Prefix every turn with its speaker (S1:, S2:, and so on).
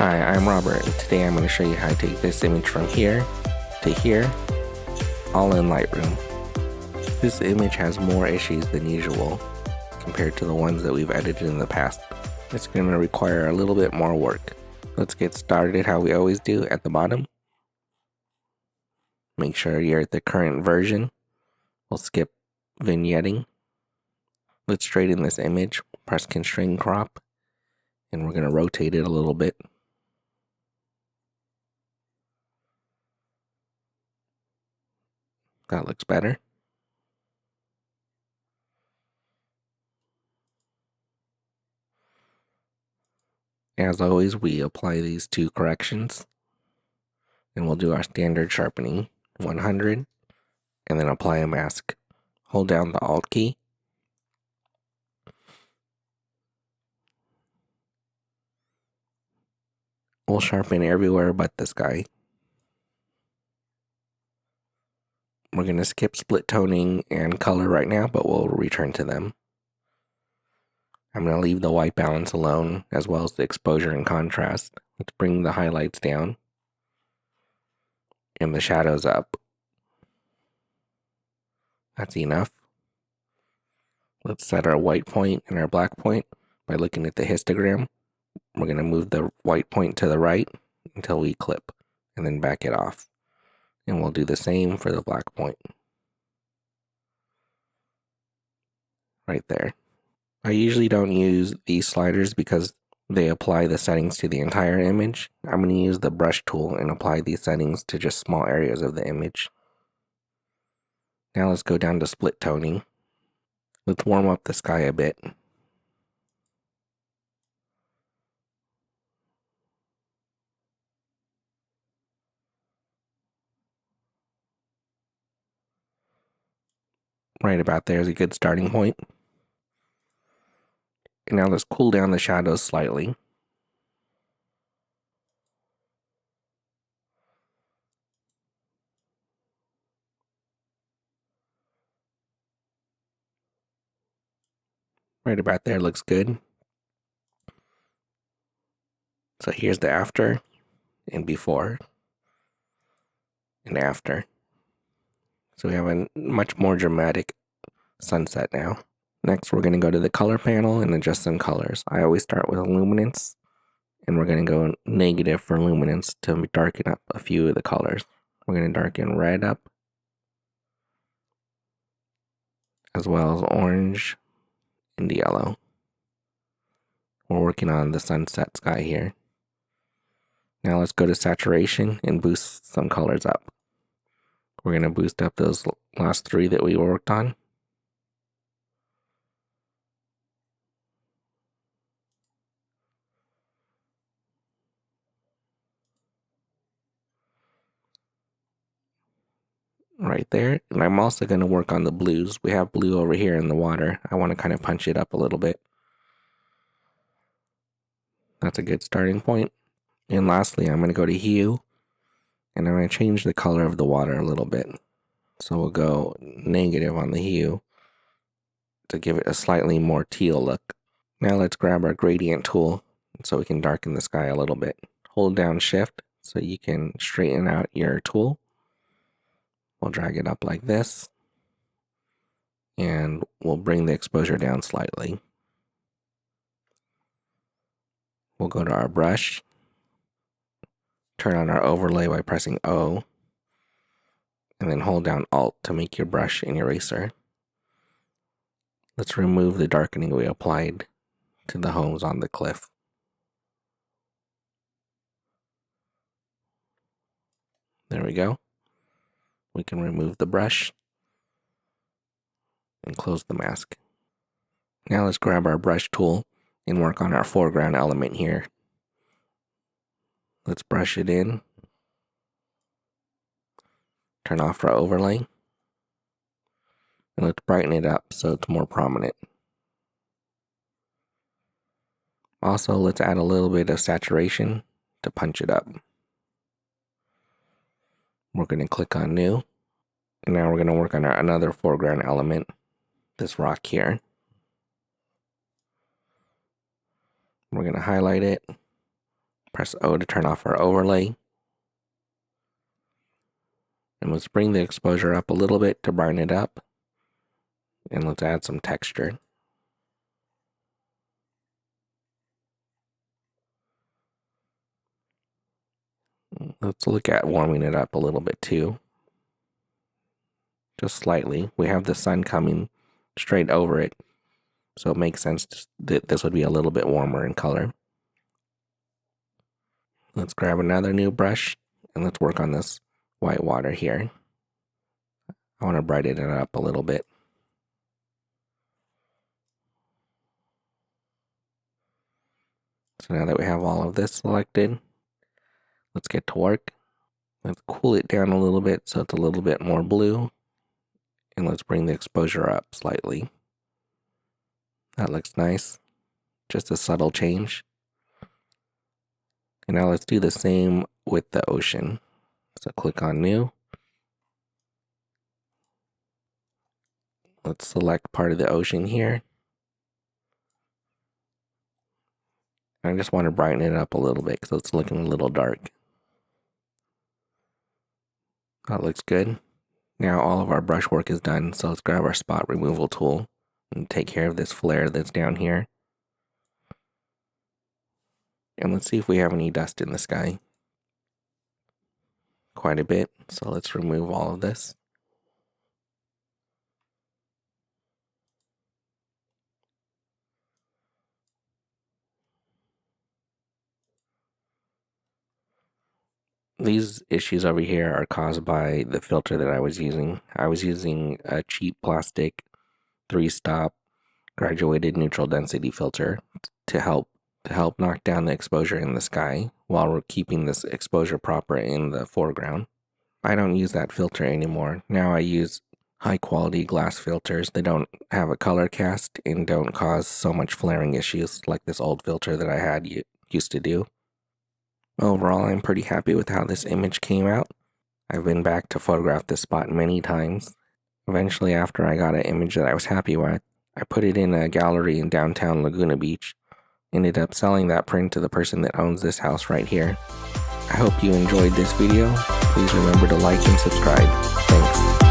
S1: Hi, I'm Robert, and today I'm going to show you how to take this image from here to here, all in Lightroom. This image has more issues than usual compared to the ones that we've edited in the past. It's going to require a little bit more work. Let's get started how we always do at the bottom. Make sure you're at the current version. We'll skip vignetting. Let's straighten this image, press constrain crop, and we're going to rotate it a little bit. That looks better. As always, we apply these two corrections, and we'll do our standard sharpening, 100, and then apply a mask. Hold down the Alt key. We'll sharpen everywhere but the sky. We're going to skip split toning and color right now, but we'll return to them. I'm going to leave the white balance alone, as well as the exposure and contrast. Let's bring the highlights down and the shadows up. That's enough. Let's set our white point and our black point by looking at the histogram. We're going to move the white point to the right until we clip, and then back it off. And we'll do the same for the black point. Right there. I usually don't use these sliders because they apply the settings to the entire image. I'm going to use the brush tool and apply these settings to just small areas of the image. Now let's go down to split toning. Let's warm up the sky a bit. Right about there is a good starting point. And now let's cool down the shadows slightly. Right about there looks good. So here's the after and before and after. So we have a much more dramatic sunset now. Next, we're going to go to the color panel and adjust some colors. I always start with luminance, and we're going to go negative for luminance to darken up a few of the colors. We're going to darken red up, as well as orange and yellow. We're working on the sunset sky here. Now let's go to saturation and boost some colors up. We're going to boost up those last three that we worked on. Right there. And I'm also going to work on the blues. We have blue over here in the water. I want to kind of punch it up a little bit. That's a good starting point. And lastly, I'm going to go to hue, and I'm going to change the color of the water a little bit. So we'll go negative on the hue to give it a slightly more teal look. Now let's grab our gradient tool so we can darken the sky a little bit. Hold down shift so you can straighten out your tool. We'll drag it up like this, and we'll bring the exposure down slightly. We'll go to our brush, turn on our overlay by pressing O, and then hold down Alt to make your brush an eraser. Let's remove the darkening we applied to the homes on the cliff. There we go. We can remove the brush and close the mask. Now let's grab our brush tool and work on our foreground element here. Let's brush it in. Turn off our overlay. And let's brighten it up so it's more prominent. Also, let's add a little bit of saturation to punch it up. We're going to click on New. And now we're going to work on another foreground element, this rock here. We're going to highlight it, Press O to turn off our overlay. And let's bring the exposure up a little bit to brighten it up. And let's add some texture. Let's look at warming it up a little bit too. Just slightly. We have the sun coming straight over it, so it makes sense that this would be a little bit warmer in color. Let's grab another new brush and let's work on this white water here. I want to brighten it up a little bit. So now that we have all of this selected, let's get to work. Let's cool it down a little bit so it's a little bit more blue. And let's bring the exposure up slightly. That looks nice. Just a subtle change. And now let's do the same with the ocean. So click on New. Let's select part of the ocean here. I just want to brighten it up a little bit because it's looking a little dark. That looks good. Now all of our brush work is done, so let's grab our spot removal tool and take care of this flare that's down here. And let's see if we have any dust in the sky. Quite a bit, so let's remove all of this. These issues over here are caused by the filter that I was using. I was using a cheap plastic 3-stop graduated neutral density filter to help knock down the exposure in the sky while we're keeping this exposure proper in the foreground. I don't use that filter anymore. Now I use high quality glass filters. They don't have a color cast and don't cause so much flaring issues like this old filter that I had used to do. Overall, I'm pretty happy with how this image came out. I've been back to photograph this spot many times. Eventually, after I got an image that I was happy with, I put it in a gallery in downtown Laguna Beach. Ended up selling that print to the person that owns this house right here. I hope you enjoyed this video. Please remember to like and subscribe. Thanks.